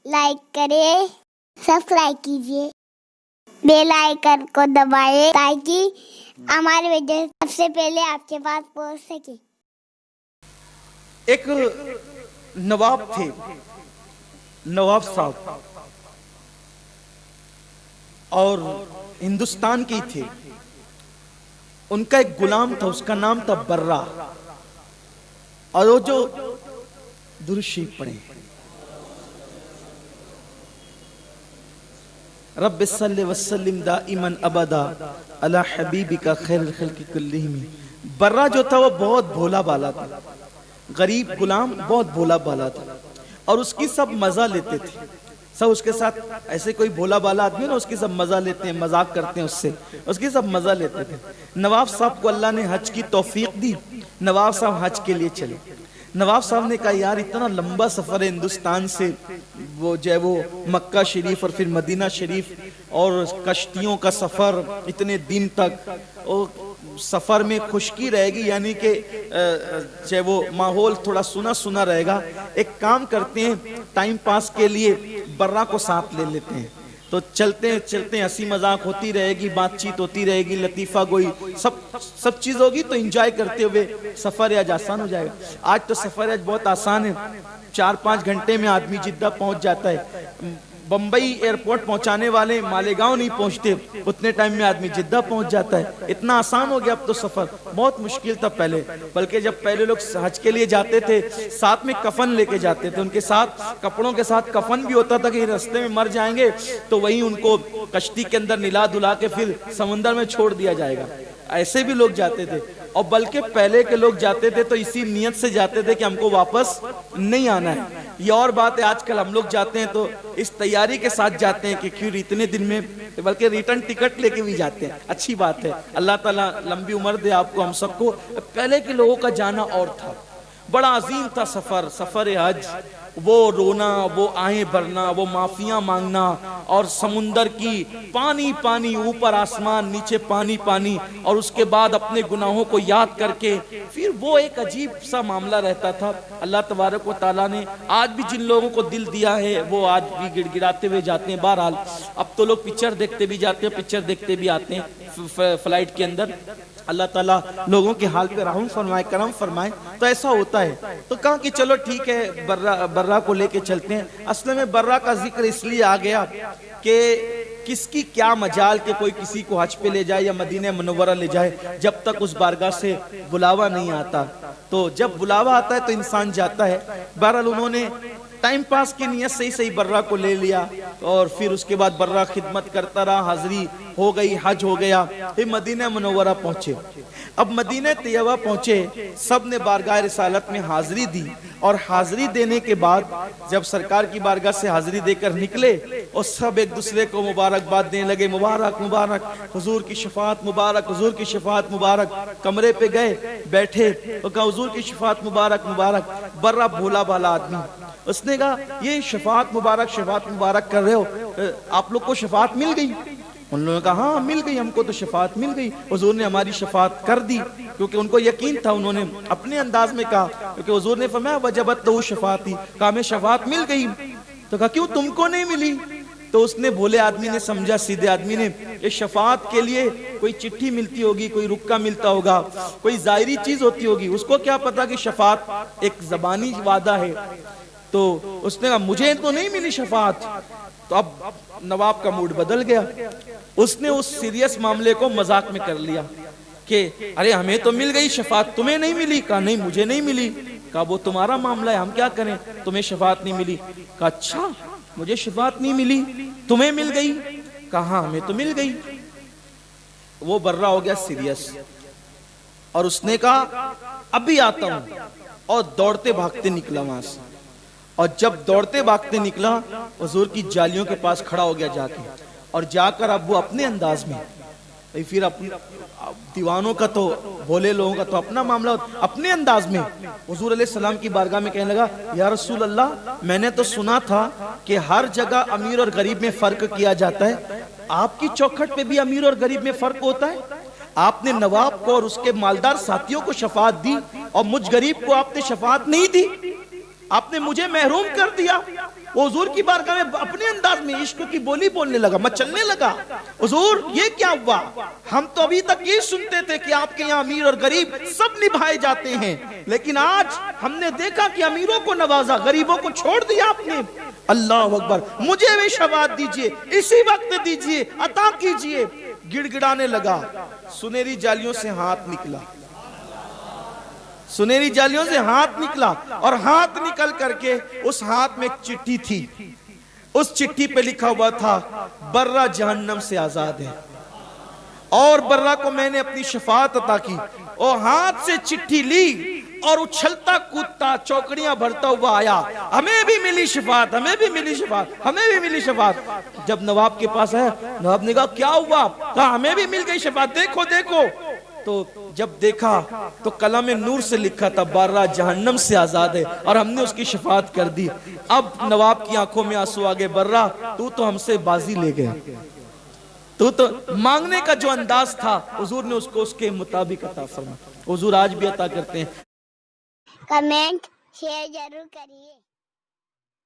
Like کریں، subscribe کیجیے، bell icon کو دبائیں تاکہ ہماری ویڈیو سب سے پہلے آپ کے پاس پہنچ سکے۔ ایک نواب تھے، نواب صاحب، اور ہندوستان کے تھے۔ ان کا ایک غلام تھا، اس کا نام تھا برہ، اور وہ جو درود شریف پڑھے، رب صلی وسلم دائما ابدا علی حبیبک خیر الخلق کلہم۔ برہ جو تھا وہ بہت بھولا بالا تھا، غریب غلام، بہت بھولا بالا تھا، اور اس کی سب مزہ لیتے تھے۔ سب اس کے ساتھ ایسے کوئی بھولا بالا آدمی نا، اس کی سب مزہ لیتے ہیں، مذاق کرتے ہیں اس سے، اس کی سب مزہ لیتے تھے۔ نواب صاحب کو اللہ نے حج کی توفیق دی، نواب صاحب حج کے لیے چلے۔ نواب صاحب نے کہا یار اتنا لمبا سفر ہے ہندوستان سے، وہ جو ہے وہ مکہ شریف اور پھر مدینہ شریف، اور کشتیوں کا سفر اتنے دن تک، اور سفر میں خشکی رہے گی، یعنی کہ جو ہے وہ ماحول تھوڑا سنا سنا رہے گا۔ ایک کام کرتے ہیں، ٹائم پاس کے لیے برہ کو ساتھ لے لیتے ہیں، تو چلتے چلتے ہنسی مذاق ہوتی رہے گی، بات چیت ہوتی رہے گی، لطیفہ گوئی سب چیز ہوگی، تو انجوائے کرتے ہوئے سفر آج آسان ہو جائے گا۔ آج تو سفر آج بہت آسان ہے، 4-5 گھنٹے میں آدمی جدہ پہنچ جاتا ہے۔ بمبئی ایئرپورٹ پہنچانے والے مالیگاؤں نہیں پہنچتے، اتنے ٹائم میں آدمی جدہ پہنچ جاتا ہے۔ اتنا آسان ہو گیا اب تو سفر، بہت مشکل تھا پہلے، بلکہ جب پہلے لوگ حج کے لیے جاتے تھے ساتھ میں کفن لے کے جاتے تھے، ان کے ساتھ کپڑوں کے ساتھ کفن بھی ہوتا تھا کہ راستے میں مر جائیں گے تو وہیں ان کو کشتی کے اندر نلا دھلا کے پھر سمندر میں چھوڑ دیا جائے گا، ایسے بھی لوگ جاتے تھے۔ اور بلکہ پہلے کے لوگ جاتے تھے تو اسی نیت سے جاتے تھے کہ ہم کو واپس نہیں آنا ہے۔ یہ اور بات ہے، آج کل ہم لوگ جاتے ہیں تو اس تیاری کے ساتھ جاتے ہیں کہ کیوں اتنے دن میں، بلکہ ریٹرن ٹکٹ لے کے بھی جاتے ہیں۔ اچھی بات ہے، اللہ تعالیٰ لمبی عمر دے آپ کو، ہم سب کو۔ پہلے کے لوگوں کا جانا اور تھا، بڑا عظیم تھا سفر حج، وہ رونا، وہ آہیں بھرنا، وہ معافیاں مانگنا، اور سمندر کی پانی پانی، اوپر آسمان نیچے پانی پانی، اور اس کے بعد اپنے گناہوں کو یاد کر کے پھر وہ ایک عجیب سا معاملہ رہتا تھا۔ اللہ تبارک و تعالیٰ نے آج بھی جن لوگوں کو دل دیا ہے وہ آج بھی گڑ گڑاتے ہوئے جاتے ہیں۔ بہرحال اب تو لوگ پکچر دیکھتے بھی جاتے ہیں، پکچر دیکھتے بھی آتے ہیں فلائٹ کے اندر۔ اللہ تعالیٰ لوگوں کے حال پہ رحم فرمائے، کرم فرمائے، تو ایسا ہوتا ہے۔ تو کہا کہ چلو ٹھیک ہے، برہ کو لے کے چلتے ہیں۔ اصل میں برہ کا ذکر اس لیے آ گیا کہ کس کی کیا مجال کہ کوئی کسی کو حج پہ لے جائے یا مدینہ منورہ لے جائے، جب تک اس بارگاہ سے بلاوا نہیں آتا۔ تو جب بلاوا آتا ہے تو انسان جاتا ہے۔ بہرحال انہوں نے ٹائم پاس کی نیت سے ہی برہ کو لے لیا، اور پھر اس کے بعد برہ خدمت کرتا رہا، حاضری ہو گئی، حج ہو گیا، پھر مدینہ منورہ پہنچے۔ اب مدینہ طیبہ پہنچے، سب نے بارگاہ رسالت میں حاضری دی، اور حاضری دینے کے بعد جب سرکار کی بارگاہ سے حاضری دے کر نکلے، اور سب ایک دوسرے کو مبارکباد دینے لگے، مبارک مبارک، حضور کی شفاعت مبارک، حضور کی شفاعت مبارک۔ کمرے پہ گئے، بیٹھے، اور کہا حضور کی شفاعت مبارک مبارک۔ برہ بھولا بالا آدمی، اس نے کہا یہ شفاعت مبارک کر رہے ہو، آپ لوگ کو شفاعت مل گئی؟ ان لوگوں نے کہا ہاں مل گئی، ہم کو تو شفاعت مل گئی، حضور نے ہماری شفاعت کر دی، کیونکہ ان کو یقین تھا۔ انہوں نے اپنے انداز میں کہا، کیونکہ حضور نے فرمایا وجبت لہ شفاعتی، کہا ہمیں شفاعت مل گئی۔ تو کہا کیوں تم کو نہیں ملی؟ تو اس نے، بھولے آدمی نے سمجھا، سیدھے آدمی نے، یہ شفاعت کے لیے کوئی چٹھی ملتی ہوگی، کوئی رکا ملتا ہوگا، کوئی ظاہری چیز ہوتی ہوگی، اس کو کیا پتا کہ شفاعت ایک زبانی وعدہ ہے۔ تو اس نے کہا مجھے تو نہیں ملی شفاعت۔ تو اب نواب کا موڈ بدل گیا، اس نے اس سیریس معاملے کو مذاق میں کر لیا کہ ارے ہمیں تو مل گئی شفاعت، تمہیں نہیں ملی؟ کہا نہیں مجھے نہیں ملی۔ کہا وہ تمہارا معاملہ ہے، ہم کیا کریں، تمہیں شفاعت نہیں ملی۔ کہا اچھا مجھے شفاعت نہیں ملی، تمہیں مل گئی؟ کہا ہاں ہمیں تو مل گئی۔ وہ برہ ہو گیا سیریس، اور اس نے کہا ابھی آتا ہوں، اور دوڑتے بھاگتے نکلا وہاں سے۔ اور جب دوڑتے بھاگتے نکلا، حضور کی جالیوں کے پاس کھڑا ہو گیا جا کے، اور جا کر اب وہ اپنے انداز میں، پھر دیوانوں کا تو، بھولے لوگوں کا تو اپنا معاملہ، اپنے انداز میں حضور علیہ السلام کی بارگاہ میں کہنے لگا یا رسول اللہ، میں نے تو سنا تھا کہ ہر جگہ امیر اور غریب میں فرق کیا جاتا ہے، آپ کی چوکھٹ پہ بھی امیر اور غریب میں فرق ہوتا ہے؟ آپ نے نواب کو اور اس کے مالدار ساتھیوں کو شفاعت دی، اور مجھ غریب کو آپ نے شفاعت نہیں دی، آپ نے مجھے محروم کر دیا۔ وہ حضور کی بارگاہ میں اپنے انداز میں عشق کی بولی بولنے لگا، مچلنے لگا، حضور یہ کیا ہوا؟ ہم تو ابھی تک یہ سنتے تھے کہ آپ کے یہاں امیر اور غریب سب نبھائے جاتے ہیں، لیکن آج ہم نے دیکھا کہ امیروں کو نوازا، غریبوں کو چھوڑ دیا آپ نے۔ اللہ اکبر، مجھے بھی شفاعت دیجئے، اسی وقت دیجئے، عطا کیجئے۔ گڑ گڑانے لگا، سنہری جالیوں سے ہاتھ نکلا، سنہری جالیوں سے ہاتھ نکلا، اور ہاتھ نکل کر کے اس ہاتھ میں ایک چٹھی تھی، اس چٹھی پہ لکھا ہوا تھا برہ جہنم سے آزاد ہے، اور برہ کو میں نے اپنی شفاعت عطا کی۔ اور ہاتھ سے چٹھی لی اور اچھلتا کودتا چوکڑیاں بھرتا ہوا آیا، ہمیں بھی ملی شفاعت، ہمیں بھی ملی شفاعت، ہمیں بھی ملی شفاعت۔ جب نواب کے پاس آیا، نواب نے کہا کیا ہوا؟ کہا ہمیں بھی مل گئی شفاعت، دیکھو دیکھو۔ تو جب دیکھا تو قلم نور سے لکھا تھا برہ جہنم سے آزاد ہے، اور ہم نے اس کی شفاعت کر دی۔ اب نواب کی آنکھوں میں آنسو آگے، برہ تو ہم سے بازی لے گیا، تو مانگنے کا جو انداز تھا حضور نے اس کو اس کے مطابق عطا فرمایا۔ حضور آج بھی عطا کرتے ہیں۔ کمنٹ شیئر ضرور کریے۔